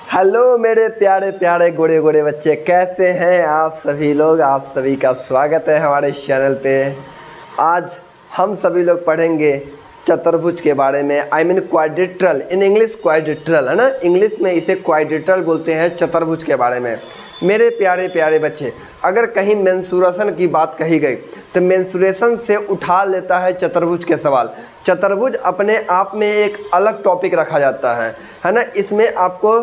Hello मेरे प्यारे प्यारे गोरे गोरे बच्चे, कैसे हैं आप सभी लोग। आप सभी का स्वागत है हमारे चैनल पे। आज हम सभी लोग पढ़ेंगे चतुर्भुज के बारे में। I mean quadrilateral, in English quadrilateral है ना, इंग्लिश में इसे क्वाड्रिलेटरल बोलते हैं, चतुर्भुज के बारे में। मेरे प्यारे प्यारे बच्चे, अगर कहीं मेंसुरेशन की बात कही गई तो मेंसुरेशन से उठा लेता है चतुर्भुज के सवाल। चतुर्भुज अपने आप में एक अलग टॉपिक रखा जाता है ना। इसमें आपको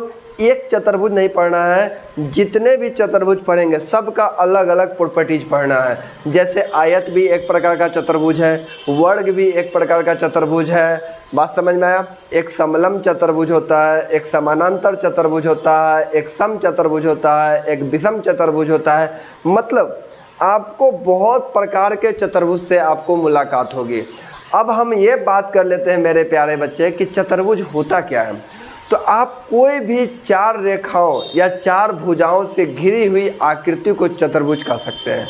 एक चतुर्भुज नहीं पढ़ना है, जितने भी चतुर्भुज पढ़ेंगे सबका अलग अलग प्रॉपर्टीज पढ़ना है। जैसे आयत भी एक प्रकार का चतुर्भुज है, वर्ग भी एक प्रकार का चतुर्भुज है। बात समझ में आया। एक समलंब चतुर्भुज होता है, एक समानांतर चतुर्भुज होता है, एक सम चतुर्भुज होता है, एक विषम चतुर्भुज होता है। मतलब आपको बहुत प्रकार के चतुर्भुज से आपको मुलाकात होगी। अब हम ये बात कर लेते हैं मेरे प्यारे बच्चे कि चतुर्भुज होता क्या है। तो आप कोई भी चार रेखाओं या चार भुजाओं से घिरी हुई आकृति को चतुर्भुज कह सकते हैं।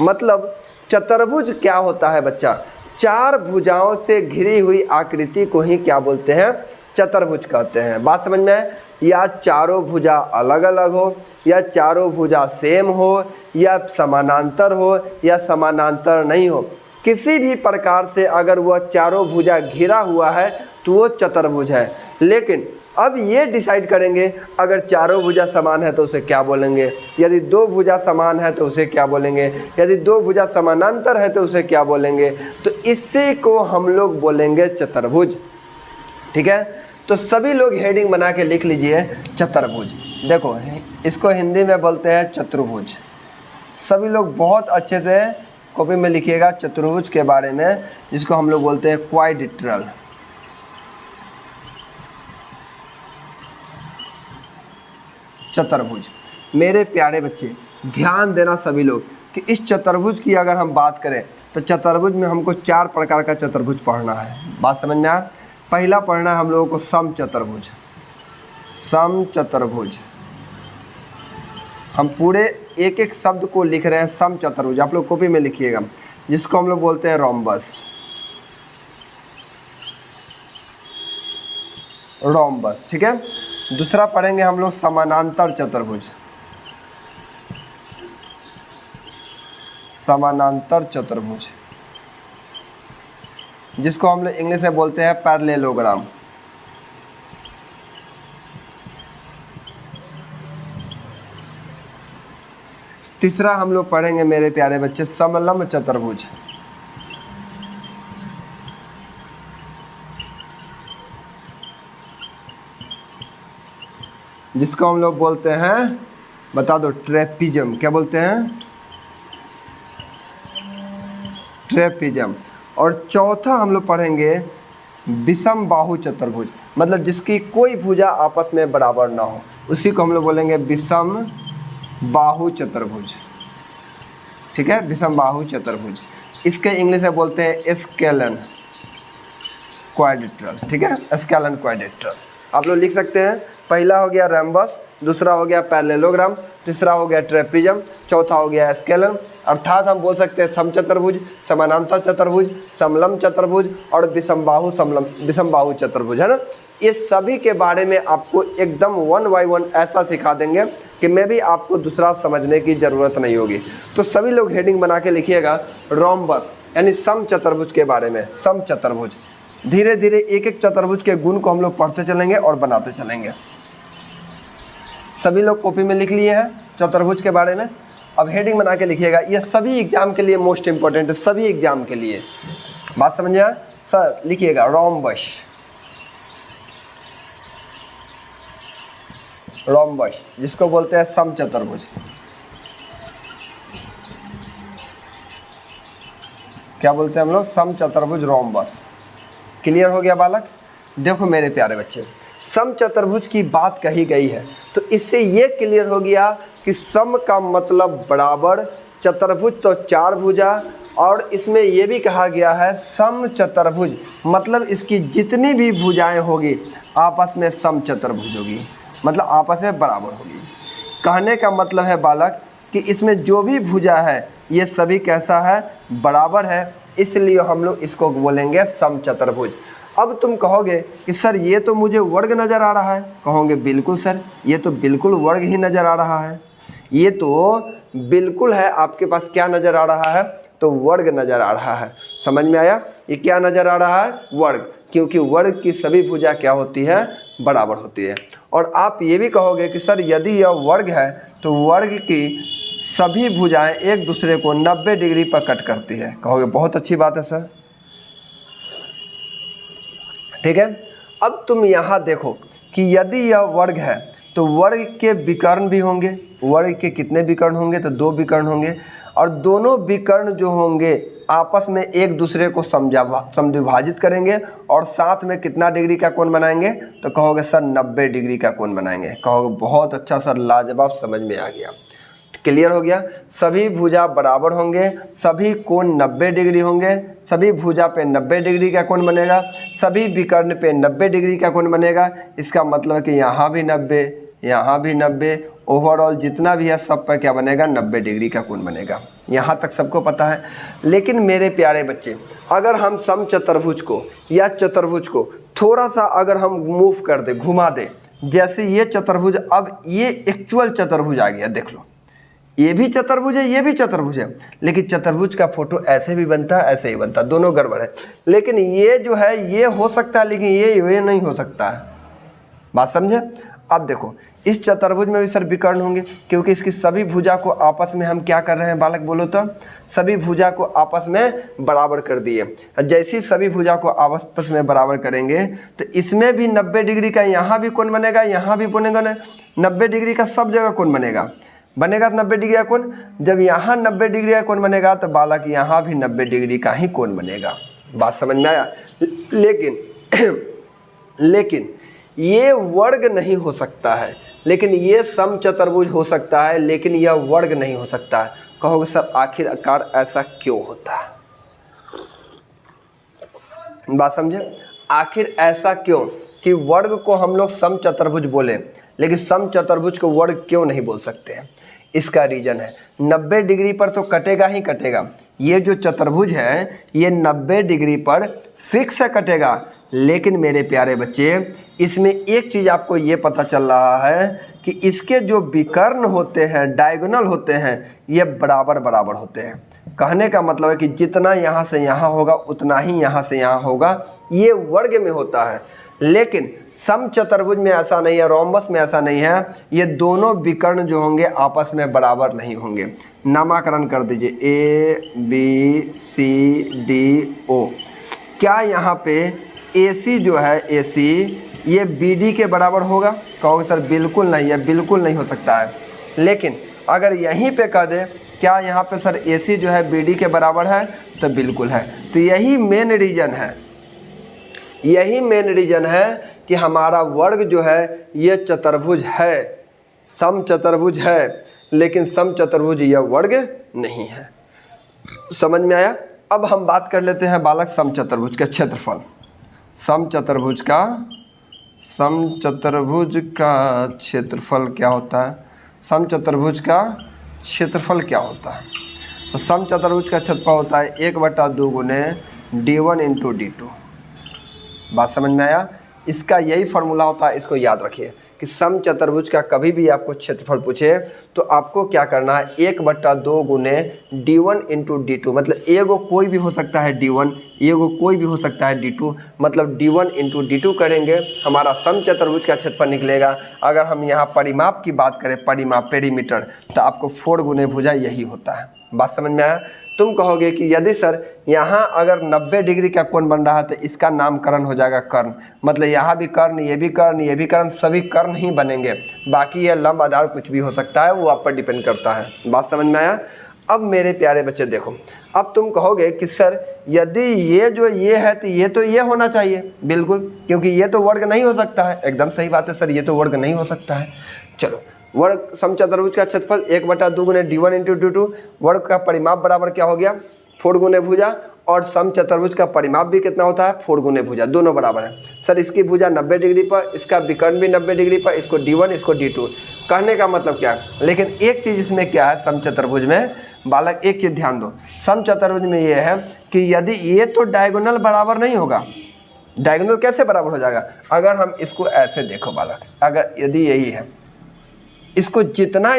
मतलब चतुर्भुज क्या होता है बच्चा, चार भुजाओं से घिरी हुई आकृति को ही क्या बोलते हैं, चतुर्भुज कहते हैं। बात समझ में। या चारों भुजा अलग अलग हो, या चारों भुजा सेम हो, या समानांतर हो, या समानांतर नहीं हो, किसी भी प्रकार से अगर वह चारों भुजा घिरा हुआ है तो वो चतुर्भुज है। लेकिन अब ये डिसाइड करेंगे, अगर चारों भुजा समान है तो उसे क्या बोलेंगे, यदि दो भुजा समान है तो उसे क्या बोलेंगे, यदि दो भुजा समानांतर है तो उसे क्या बोलेंगे। तो इसी को हम लोग बोलेंगे चतुर्भुज। ठीक है, तो सभी लोग हेडिंग बना के लिख लीजिए चतुर्भुज। देखो, इसको हिंदी में बोलते हैं चतुर्भुज। सभी लोग बहुत अच्छे से कॉपी में लिखिएगा चतुर्भुज के बारे में, जिसको हम लोग बोलते हैं क्वाड्रिलेटरल। चतुर्भुज। मेरे प्यारे बच्चे ध्यान देना सभी लोग कि इस चतुर्भुज की अगर हम बात करें तो चतुर्भुज में हमको चार प्रकार का चतुर्भुज पढ़ना है। बात समझ में आया। पहला पढ़ना है हम लोगों को सम चतुर्भुज। सम चतुर्भुज, हम पूरे एक एक शब्द को लिख रहे हैं। सम चतुर्भुज आप लोग कॉपी में लिखिएगा, जिसको हम लोग बोलते हैं रोम्बस। रोम्बस, ठीक है। दूसरा पढ़ेंगे हम लोग समानांतर चतुर्भुज। समानांतर चतुर्भुज, जिसको हम लोग इंग्लिश में बोलते हैं पैरेललोग्राम। तीसरा हम लोग पढ़ेंगे मेरे प्यारे बच्चे समलंब चतुर्भुज। जिसको हम लोग बोलते हैं, बता दो, ट्रेपीजियम। क्या बोलते हैं, ट्रेपीजियम। और चौथा हम लोग पढ़ेंगे विषम बाहु चतुर्भुज। मतलब जिसकी कोई भुजा आपस में बराबर ना हो, उसी को हम लोग बोलेंगे विषम बाहु चतुर्भुज। ठीक है, विषम बाहु चतुर्भुज। इसके इंग्लिश में बोलते हैं स्केलन क्वाड्रिलेटरल। ठीक है, स्केलन क्वाड्रिलेटरल आप लोग लिख सकते हैं। पहला हो गया रोम्बस, दूसरा हो गया पैरेललोग्राम, तीसरा हो गया ट्रेपीजियम, चौथा हो गया स्केलन। अर्थात हम बोल सकते हैं समचतुर्भुज, समानांतर चतुर्भुज, समलंब चतुर्भुज और विषम बाहु चतुर्भुज, है ना। ये सभी के बारे में आपको एकदम वन बाय वन ऐसा सिखा देंगे कि मैं भी आपको दूसरा समझने की ज़रूरत नहीं होगी। तो सभी लोग हेडिंग बना के लिखिएगा रोम्बस यानी सम चतुर्भुज के बारे में। सम चतुर्भुज, धीरे धीरे एक एक चतुर्भुज के गुण को हम लोग पढ़ते चलेंगे और बनाते चलेंगे। सभी लोग कॉपी में लिख लिए हैं चतुर्भुज के बारे में। अब हेडिंग बना के लिखिएगा, ये सभी एग्जाम के लिए मोस्ट इंपॉर्टेंट है, सभी एग्जाम के लिए। बात समझ आया सर, लिखिएगा रोम्बस। रोम्बस जिसको बोलते हैं सम चतुर्भुज। क्या बोलते हैं हम लोग, सम चतुर्भुज रोम्बस। क्लियर हो गया बालक। देखो मेरे प्यारे बच्चे, सम चतुर्भुज की बात कही गई है तो इससे ये क्लियर हो गया कि सम का मतलब बराबर, चतुर्भुज तो चार भुजा, और इसमें ये भी कहा गया है सम चतुर्भुज मतलब इसकी जितनी भी भुजाएं होगी आपस में सम चतुर्भुज होगी, मतलब आपस में बराबर होगी। कहने का मतलब है बालक कि इसमें जो भी भुजा है ये सभी कैसा है, बराबर है, इसलिए हम लोग इसको बोलेंगे सम चतुर्भुज। अब तुम कहोगे कि सर ये तो मुझे वर्ग नज़र आ रहा है, कहोगे बिल्कुल सर ये तो बिल्कुल वर्ग ही नज़र आ रहा है, ये तो बिल्कुल है आपके पास क्या नज़र आ रहा है, तो वर्ग नज़र आ रहा है। समझ में आया, ये क्या नज़र आ रहा है, वर्ग, क्योंकि वर्ग की सभी भुजा क्या होती है, बराबर होती है। और आप ये भी कहोगे कि सर यदि यह वर्ग है तो वर्ग की सभी भुजाएं एक दूसरे को 90 डिग्री पर कट करती है, कहोगे बहुत अच्छी बात है सर, ठीक है। अब तुम यहाँ देखो कि यदि यह वर्ग है तो वर्ग के विकर्ण भी होंगे, वर्ग के कितने विकर्ण होंगे, तो 2 विकर्ण होंगे, और दोनों विकर्ण जो होंगे आपस में एक दूसरे को समद्विभाजित करेंगे और साथ में कितना डिग्री का कोण बनाएंगे, तो कहोगे सर 90 डिग्री का कोण बनाएंगे, कहोगे बहुत अच्छा सर, लाजवाब, समझ में आ गया, क्लियर हो गया। सभी भुजा बराबर होंगे, सभी कोण 90 डिग्री होंगे, सभी भुजा पे 90 डिग्री का कोण बनेगा, सभी विकर्ण पे 90 डिग्री का कोण बनेगा। इसका मतलब है कि यहाँ भी 90, यहाँ भी 90, ओवरऑल जितना भी है सब पर क्या बनेगा, 90 डिग्री का कोण बनेगा। यहाँ तक सबको पता है। लेकिन मेरे प्यारे बच्चे, अगर हम समचतुर्भुज को या चतुर्भुज को थोड़ा सा अगर हम मूव कर दे, घुमा दे, जैसे ये चतुर्भुज, अब ये एक्चुअल चतुर्भुज आ गया, देख लो, ये भी चतुर्भुज है, ये भी चतुर्भुज है, लेकिन चतुर्भुज का फोटो ऐसे भी बनता है, ऐसे ही बनता है, दोनों गड़बड़ है। लेकिन ये जो है ये हो सकता है, लेकिन ये नहीं हो सकता है, बात समझे। अब देखो इस चतुर्भुज में भी सर विकर्ण होंगे, क्योंकि इसकी सभी भुजा को आपस में हम क्या कर रहे हैं बालक, बोलो तो, सभी भुजा को आपस में बराबर कर दिए। जैसे ही सभी भुजा को आपस में बराबर करेंगे तो इसमें भी 90 डिग्री का यहाँ भी कोण बनेगा, यहाँ भी बनेगा, 90 डिग्री का सब जगह कोण बनेगा, 90 डिग्री का कोण। जब यहाँ 90 डिग्री का कोण बनेगा तो बालक यहाँ भी 90 डिग्री का ही कोण बनेगा, बात समझ में आया। लेकिन ये वर्ग नहीं हो सकता है, लेकिन ये समचतुर्भुज हो सकता है, लेकिन यह वर्ग नहीं हो सकता है। कहोगे सर आखिरकार ऐसा क्यों होता है, बात समझे, आखिर ऐसा क्यों कि वर्ग को हम लोग समचतुर्भुज बोले, लेकिन समचतुर्भुज को वर्ग क्यों नहीं बोल सकते हैं। इसका रीज़न है 90 डिग्री पर तो कटेगा ही कटेगा, ये जो चतुर्भुज है ये 90 डिग्री पर फिक्स है कटेगा। लेकिन मेरे प्यारे बच्चे, इसमें एक चीज़ आपको ये पता चल रहा है कि इसके जो विकर्ण होते हैं, डायगोनल होते हैं, ये बराबर बराबर होते हैं। कहने का मतलब है कि जितना यहाँ से यहाँ होगा उतना ही यहाँ से यहाँ होगा, ये वर्ग में होता है। लेकिन समचतुर्भुज में ऐसा नहीं है, रोम्बस में ऐसा नहीं है, ये दोनों विकर्ण जो होंगे आपस में बराबर नहीं होंगे। नामकरण कर दीजिए ABCDO। क्या यहाँ पे AC जो है AC ये BD के बराबर होगा, कहोगे सर बिल्कुल नहीं है, बिल्कुल नहीं हो सकता है। लेकिन अगर यहीं पे कह दे क्या यहाँ पे सर AC जो है BD के बराबर है, तो बिल्कुल है। तो यही मेन रीज़न है, यही मेन रीज़न है कि हमारा वर्ग जो है ये चतुर्भुज है, समचतुर्भुज है, लेकिन समचतुर्भुज यह वर्ग नहीं है। समझ में आया। अब हम बात कर लेते हैं बालक समचतुर्भुज का क्षेत्रफल। समचतुर्भुज का क्षेत्रफल क्या होता है, समचतुर्भुज का क्षेत्रफल क्या होता है। तो समचतुर्भुज का क्षेत्रफल होता है 1/2 गुने D1 × D2। बात समझ में आया। इसका यही फार्मूला होता है, इसको याद रखिए कि समचतुर्भुज का कभी भी आपको क्षेत्रफल पूछे तो आपको क्या करना है, 1/2 गुने D1 × D2, मतलब एगो कोई भी हो सकता है D1, एगो कोई भी हो सकता है D2, मतलब D1 × D2 करेंगे, हमारा समचतुर्भुज का क्षेत्रफल निकलेगा। अगर हम यहाँ परिमाप की बात करें, परिमाप पेरीमीटर, तो आपको 4 गुने भुजा यही होता है। बात समझ में आया। तुम कहोगे कि यदि सर यहाँ अगर 90 डिग्री का कोण बन रहा है तो इसका नामकरण हो जाएगा कर्ण, मतलब यहाँ भी कर्ण, ये भी कर्ण, ये भी कर्ण, सभी कर्ण ही बनेंगे, बाकी ये लंब आधार कुछ भी हो सकता है, वो आप पर डिपेंड करता है। बात समझ में आया। अब मेरे प्यारे बच्चे देखो, अब तुम कहोगे कि सर यदि ये जो ये है तो ये होना चाहिए, बिल्कुल, क्योंकि ये तो वर्ग नहीं हो सकता है। एकदम सही बात है सर, ये तो वर्ग नहीं हो सकता है। चलो, वर्ग समचतुर्भुज का क्षेत्रफल 1/2 गुने D1 × D2, वर्ग का परिमाप बराबर क्या हो गया, 4 गुने भुजा, और समचतुर्भुज का परिमाप भी कितना होता है, 4 गुने भुजा, दोनों बराबर है। सर इसकी भुजा 90 डिग्री पर, इसका विकर्ण भी 90 डिग्री पर, इसको D1 इसको D2। कहने का मतलब क्या है, लेकिन एक चीज़ इसमें क्या है समचतुर्भुज में बालक, एक चीज़ ध्यान दो, समचतुर्भुज में ये है कि यदि ये तो डायगोनल बराबर नहीं होगा, डायगोनल कैसे बराबर हो जाएगा? अगर हम इसको ऐसे देखो बालक, अगर यदि यही है, इसको जितना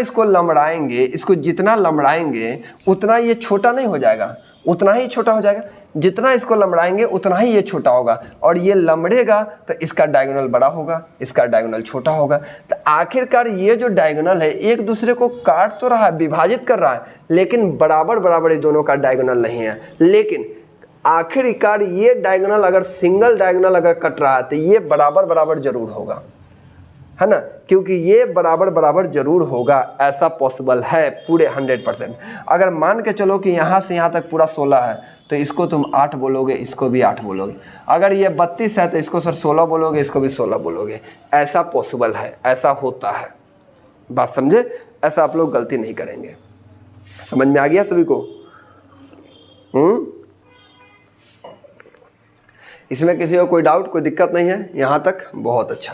लंबड़ाएंगे उतना ये छोटा नहीं हो जाएगा, उतना ही छोटा हो जाएगा। जितना इसको लंबड़ाएंगे उतना ही ये छोटा होगा, और ये लंबड़ेगा तो इसका डायगोनल बड़ा होगा, इसका डायगोनल छोटा होगा। तो आखिरकार ये जो डायगोनल है एक दूसरे को काट तो रहा है, विभाजित कर रहा है, लेकिन बराबर बराबर ये दोनों का डायगोनल नहीं है। लेकिन आखिरकार ये डायगोनल अगर सिंगल डायगोनल अगर कट रहा है तो ये बराबर बराबर जरूर होगा, है ना, क्योंकि ये बराबर बराबर जरूर होगा, ऐसा पॉसिबल है पूरे 100%। अगर मान के चलो कि यहाँ से यहाँ तक पूरा 16 है तो इसको तुम 8 बोलोगे, इसको भी 8 बोलोगे। अगर ये 32 है तो इसको सर 16 बोलोगे, इसको भी 16 बोलोगे। ऐसा पॉसिबल है, ऐसा होता है। बात समझे? ऐसा आप लोग गलती नहीं करेंगे। समझ में आ गया सभी को? इसमें किसी को कोई डाउट, कोई दिक्कत नहीं है यहाँ तक? बहुत अच्छा,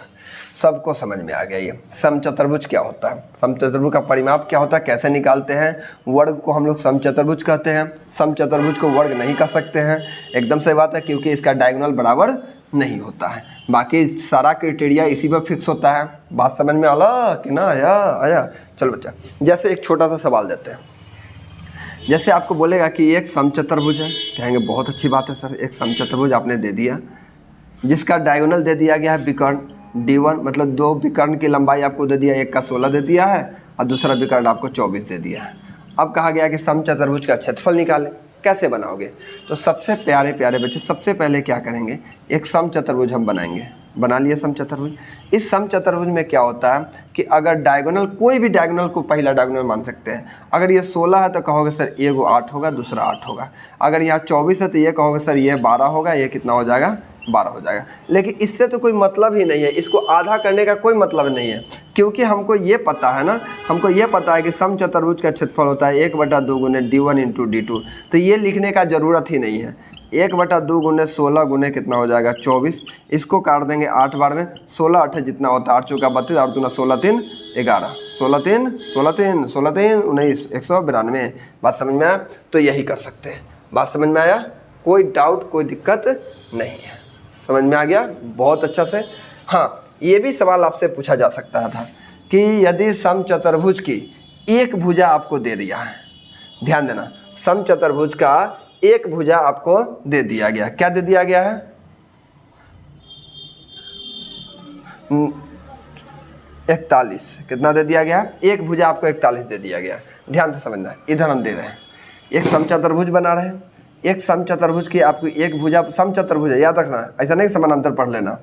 सबको समझ में आ गया। ये समचतुर्भुज क्या होता है, समचतुर्भुज का परिमाप क्या होता है, कैसे निकालते हैं। वर्ग को हम लोग समचतुर्भुज कहते हैं, समचतुर्भुज को वर्ग नहीं कर सकते हैं। एकदम सही बात है, क्योंकि इसका डायगोनल बराबर नहीं होता है। बाकी सारा क्राइटेरिया इसी पर फिक्स होता है। बात समझ में आला कि ना? आया। चलो बच्चा, जैसे एक छोटा सा सवाल देते हैं। जैसे आपको बोलेगा कि एक समचतुर्भुज है, कहेंगे बहुत अच्छी बात है सर, एक समचतुर्भुज आपने दे दिया जिसका डायगोनल दे दिया गया है विकर्ण D1, मतलब 2 विकर्ण की लंबाई आपको दे दिया, एक का 16 दे दिया है और दूसरा विकर्ण आपको 24 दे दिया है। अब कहा गया कि समचतुर्भुज का क्षेत्रफल निकालें। कैसे बनाओगे? तो सबसे प्यारे प्यारे बच्चे, सबसे पहले क्या करेंगे, एक समचतुर्भुज हम बनाएंगे। बना लिए समचतुर्भुज। इस समचतुर्भुज में क्या होता है कि अगर डायगोनल, कोई भी डायगोनल को पहला डायगोनल मान सकते हैं। अगर ये 16 है तो कहोगे सर ये 8 होगा, दूसरा 8 होगा। अगर यहाँ 24 है तो ये कहोगे सर ये 12 होगा, ये कितना हो जाएगा? 12 हो जाएगा। लेकिन इससे तो कोई मतलब ही नहीं है, इसको आधा करने का कोई मतलब नहीं है, क्योंकि हमको ये पता है ना, हमको ये पता है कि समचतुर्भुज का क्षेत्रफल होता है 1/2 गुने D1 × D2। तो ये लिखने का ज़रूरत ही नहीं है। 1/2 गुने 16 गुने कितना हो जाएगा? 24। इसको काट देंगे 8 बार में, 16 8 जितना होता है, 8 चौका 32, 8 दूना 16 3 11, 16 3 19, 192। बात समझ में आया? तो यही कर सकते हैं। बात समझ में आया? कोई डाउट, कोई दिक्कत नहीं है। समझ में आ गया? बहुत अच्छा से। हाँ, ये भी सवाल आपसे पूछा जा सकता था कि यदि समचतुर्भुज की एक भुजा आपको दे दिया है, ध्यान देना, समचतुर्भुज का एक भुजा आपको दे दिया गया। क्या दे दिया गया है? 41। कितना दे दिया गया? एक भुजा आपको 41 दे दिया गया। ध्यान से समझना, इधर हम दे रहे हैं, एक समचतुर्भुज बना रहे हैं। एक समचतुर्भुज की आपको एक भुजा, समचतुर्भुज है, याद रखना, ऐसा नहीं समानांतर पढ़ लेना।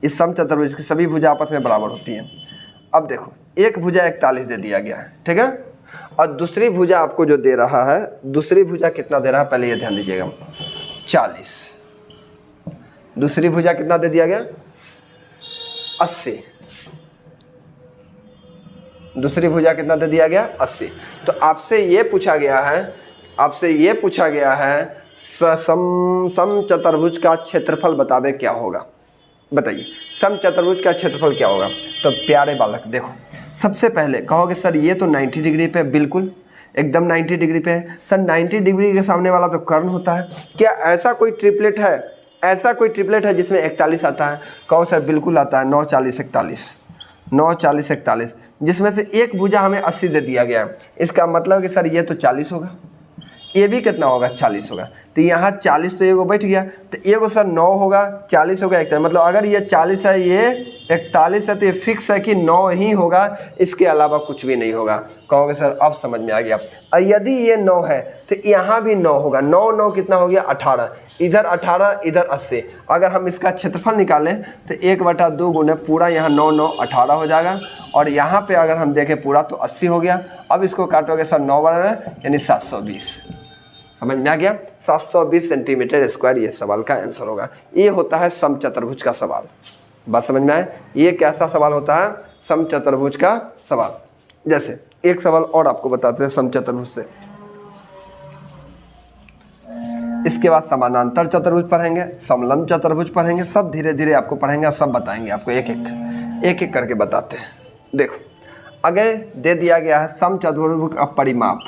इस समचतुर्भुज की सभी भुजा आपस में बराबर होती हैं। अब देखो, एक भुजा 41 दे दिया गया है, ठीक है, और दूसरी भुजा आपको जो दे रहा है, दूसरी भुजा कितना दे रहा है, पहले ये ध्यान दीजिएगा, 40। दूसरी भुजा कितना दे दिया गया? 80। दूसरी भुजा कितना दे दिया गया? 80। तो आपसे ये पूछा गया है, समचतुर्भुज का क्षेत्रफल बतावे क्या होगा। बताइए, समचतुर्भुज का क्षेत्रफल क्या होगा? तो प्यारे बालक देखो, सबसे पहले कहोगे सर ये तो 90 डिग्री पे, बिल्कुल एकदम 90 डिग्री पे है। सर 90 डिग्री के सामने वाला तो कर्ण होता है। क्या ऐसा कोई ट्रिपलेट है, जिसमें 41 आता है? कहो सर बिल्कुल आता है, 9 40 41, 9 40 41, जिसमें से एक भुजा हमें 80 दे दिया गया है। इसका मतलब कि सर ये तो 40 होगा, ये भी कितना होगा? 40 होगा। तो यहाँ 40 तो एगो बैठ गया, तो एगो सर 9 होगा, 40 होगा, एक तरह, मतलब अगर ये 40 है, ये 41 है, तो ये फिक्स है कि 9 ही होगा, इसके अलावा कुछ भी नहीं होगा। कहोगे सर अब समझ में आ गया। और यदि ये 9 है तो यहाँ भी 9 होगा। 9 9 कितना हो गया? 18। इधर 18, इधर 80। अगर हम इसका क्षेत्रफल निकालें तो 1/2 गुने पूरा, यहाँ 9 9 18 हो जाएगा, और यहाँ पे अगर हम देखें पूरा तो 80 हो गया। अब इसको काटोगे सर 9 बार में, यानी 720। समझ में आ गया? 720 सेंटीमीटर स्क्वायर ये सवाल का आंसर होगा। ये होता है समचतुर्भुज का सवाल। बात समझ में आए? ये कैसा सवाल होता है? समचतुर्भुज का सवाल। जैसे एक सवाल और आपको बताते हैं समचतुर्भुज से, इसके बाद समानांतर चतुर्भुज पढ़ेंगे, समलंब चतुर्भुज पढ़ेंगे, सब धीरे धीरे आपको पढ़ेंगे, सब बताएंगे आपको, एक एक करके बताते हैं। देखो, अगर दे दिया गया है समचतुर्भुज का परिमाप,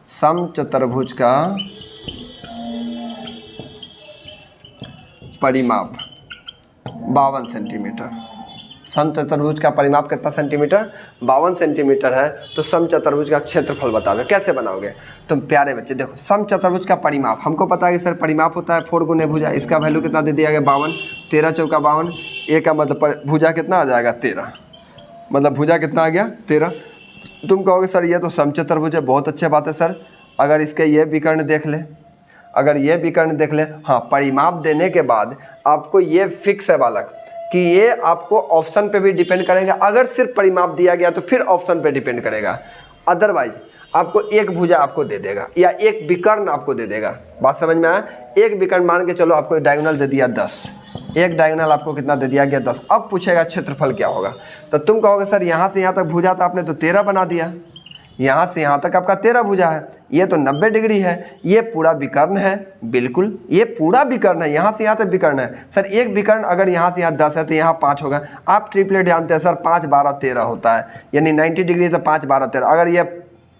समचतुर्भुज का परिमाप 52 सेंटीमीटर। समचतुर्भुज का परिमाप कितना सेंटीमीटर? 52 सेंटीमीटर है। तो समचतुर्भुज का क्षेत्रफल बताओगे, कैसे बनाओगे? तो प्यारे बच्चे देखो, समचतुर्भुज का परिमाप हमको पता है कि सर परिमाप होता है 4 गुने भुजा। इसका वैल्यू कितना दे दिया गया? 52। 13 चौका 52। ए का मतलब भुजा कितना आ जाएगा? 13। मतलब भुजा कितना आ गया? 13। तुम कहोगे सर ये तो समचतुर्भुज है। बहुत अच्छी बात है सर। अगर इसके ये विकर्ण देख ले, अगर ये विकर्ण देख ले, हाँ, परिमाप देने के बाद आपको ये फिक्स है बालक कि ये आपको ऑप्शन पे भी डिपेंड करेगा। अगर सिर्फ परिमाप दिया गया तो फिर ऑप्शन पे डिपेंड करेगा, अदरवाइज आपको एक भुजा आपको दे देगा या एक विकर्ण आपको दे देगा। बात समझ में आया? एक विकर्ण मान के चलो, आपको डायगोनल दे दिया 10, एक डायगोनल आपको कितना दे दिया गया? 10। अब पूछेगा क्षेत्रफल क्या होगा? तो तुम कहोगे सर यहाँ से यहाँ तक भुजा था आपने तो 13 बना दिया, यहाँ से यहाँ तक आपका 13 भुजा है, ये तो 90 डिग्री है, ये पूरा विकर्ण है। बिल्कुल, ये पूरा विकर्ण है, यहाँ से यहाँ तक विकर्ण है। सर एक विकर्ण अगर यहाँ से यहाँ 10 है तो यहाँ 5 होगा। आप ट्रिपलेट जानते हैं सर, 5 12 13 होता है, यानी 90 डिग्री तो 5 12 13। अगर ये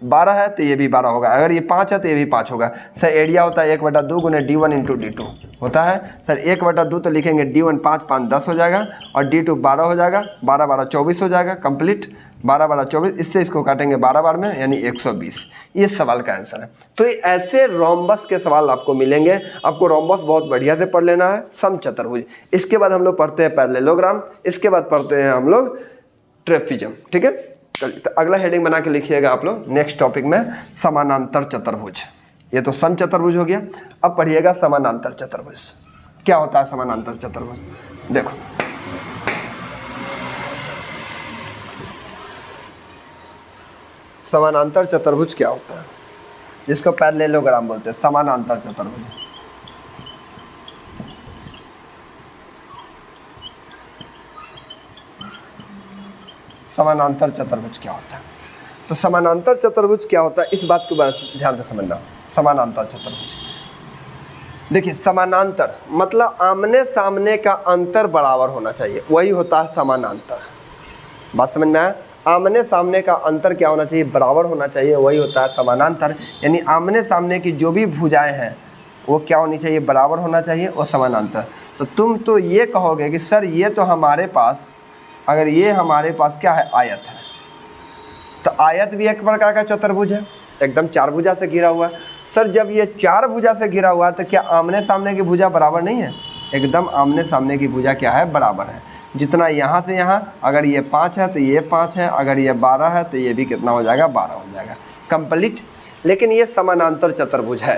12 है तो ये भी 12 होगा, अगर ये 5 है तो ये भी 5 होगा। सर एरिया होता है 1/2 गुने D1 इंटू D2 होता है। सर 1/2 तो लिखेंगे D1 5 5 10 हो जाएगा और D2 12 हो जाएगा, 12 12 24 हो जाएगा कंप्लीट। 12 12 24, इससे इसको काटेंगे 12 बार में, यानी 120। ये सवाल का आंसर है। तो ऐसे रोम्बस के सवाल आपको मिलेंगे। आपको रोम्बस बहुत बढ़िया से पढ़ लेना है, समचतुर्भुज। इसके बाद हम लोग पढ़ते हैं पैरेललोग्राम, इसके बाद पढ़ते हैं हम लोग ट्रेपीजियम। ठीक है, तो अगला हेडिंग बना के लिखिएगा आप लोग नेक्स्ट टॉपिक में, समानांतर चतुर्भुज। ये तो समचतुर्भुज हो गया। अब पढ़िएगा समानांतर चतुर्भुज। क्या होता है समानांतर चतुर्भुज? देखो, समानांतर चतुर्भुज क्या होता है, जिसको पैरेललोग्राम बोलते हैं, समानांतर चतुर्भुज। समानांतर चतुर्भुज क्या होता है? तो समानांतर चतुर्भुज क्या होता है, इस बात को ध्यान से समझना। समानांतर चतुर्भुज, देखिए समानांतर मतलब आमने सामने का अंतर बराबर होना चाहिए, वही होता है समानांतर। बात समझ में आया? आमने सामने का अंतर क्या होना चाहिए? बराबर होना चाहिए, वही होता है समानांतर। यानी आमने सामने की जो भी भुजाएं हैं वो क्या होनी चाहिए? बराबर होना चाहिए, वो समानांतर। तो तुम तो ये कहोगे कि सर ये तो हमारे पास, अगर ये हमारे पास क्या है? आयत है, तो आयत भी एक प्रकार का चतुर्भुज है, एकदम 4 भुजा से घिरा हुआ है। सर जब ये 4 भुजा से घिरा हुआ है तो क्या आमने सामने की भुजा बराबर नहीं है? एकदम आमने सामने की भुजा क्या है? बराबर है। जितना यहाँ से यहाँ, अगर ये 5 है तो ये 5 है, अगर ये 12 है तो ये भी कितना हो जाएगा? 12 हो जाएगा कंप्लीट। लेकिन ये समानांतर चतुर्भुज है।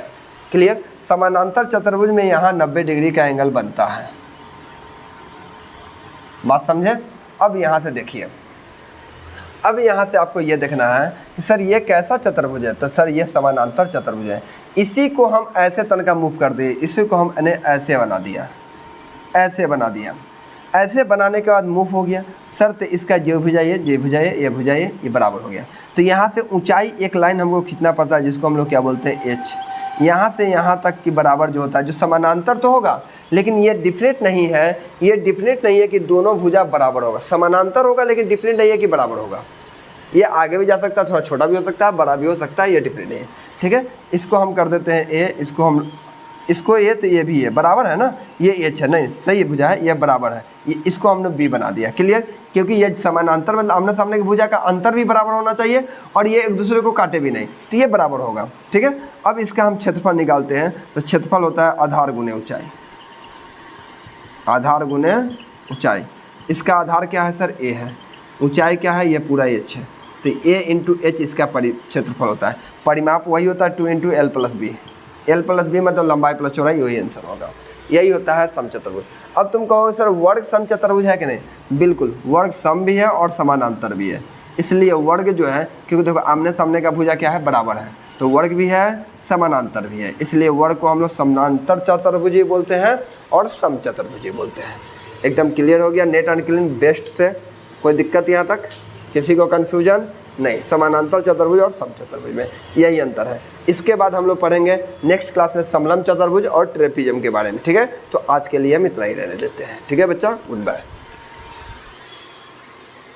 क्लियर? समानांतर चतुर्भुज में यहाँ 90 डिग्री का एंगल बनता है। बात समझे? अब यहाँ से देखिए, अब यहाँ से आपको ये देखना है कि सर ये कैसा चतुर्भुज है? तो सर ये समानांतर चतुर्भुज है। इसी को हम ऐसे तनका मूव कर दिए, इसी को हमने ऐसे बना दिया, ऐसे बना दिया। ऐसे बनाने के बाद मूव हो गया सर, तो इसका ये भुजा ये भुजा ये भुजा ये बराबर हो गया। तो यहाँ से ऊंचाई एक लाइन हमको खींचना पड़ता है, जिसको हम लोग क्या बोलते हैं? एच। यहाँ से यहाँ तक की बराबर जो होता है, जो समानांतर तो होगा लेकिन ये डिफरेंट नहीं है। ये डिफरेंट नहीं है कि दोनों भुजा बराबर होगा, समानांतर होगा लेकिन डिफरेंट नहीं है कि बराबर होगा। ये आगे भी जा सकता है, थोड़ा छोटा भी हो सकता है, बड़ा भी हो सकता है, ये डिफरेंट नहीं है। ठीक है, इसको हम कर देते हैं ए, इसको ए, तो ये भी है, बराबर है ना? ये एच है, नहीं सही भुजा है, ये बराबर है। ये इसको हमने बी बना दिया। क्लियर? क्योंकि ये समानांतर मतलब आमने सामने की भुजा का अंतर भी बराबर होना चाहिए और ये एक दूसरे को काटे भी नहीं, तो ये बराबर होगा। ठीक है, अब इसका हम क्षेत्रफल निकालते हैं। तो क्षेत्रफल होता है आधार गुने ऊंचाई, आधार गुने ऊंचाई। इसका आधार क्या है सर? ए है। ऊंचाई क्या है? ये पूरा एच है, तो ए इंटू एच इसका क्षेत्रफल होता है। परिमाप वही होता है 2 into L plus B. L plus B मतलब लंबाई प्लस चौड़ाई, वही आंसर होगा। यही होता है समचतुर्भुज। अब तुम कहोगे सर वर्ग समचतुर्भुज है कि नहीं? बिल्कुल, वर्ग सम भी है और समानांतर भी है। इसलिए वर्ग जो है, क्योंकि देखो आमने सामने का भुजा क्या है? बराबर है, तो वर्ग भी है समानांतर भी है, इसलिए वर्ग को हम लोग समानांतर चतुर्भुज बोलते हैं और समचतुर्भुज बोलते हैं। एकदम क्लियर हो गया? नेट एंड क्लीन बेस्ट से। कोई दिक्कत यहाँ तक? किसी को कन्फ्यूजन नहीं? समानांतर चतुर्भुज और समचतुर्भुज में यही अंतर है। इसके बाद हम लोग पढ़ेंगे नेक्स्ट क्लास में समलंब चतुर्भुज और ट्रेपीजियम के बारे में। ठीक है, तो आज के लिए हम इतना ही रहने देते हैं। ठीक है बच्चा, गुड बाय।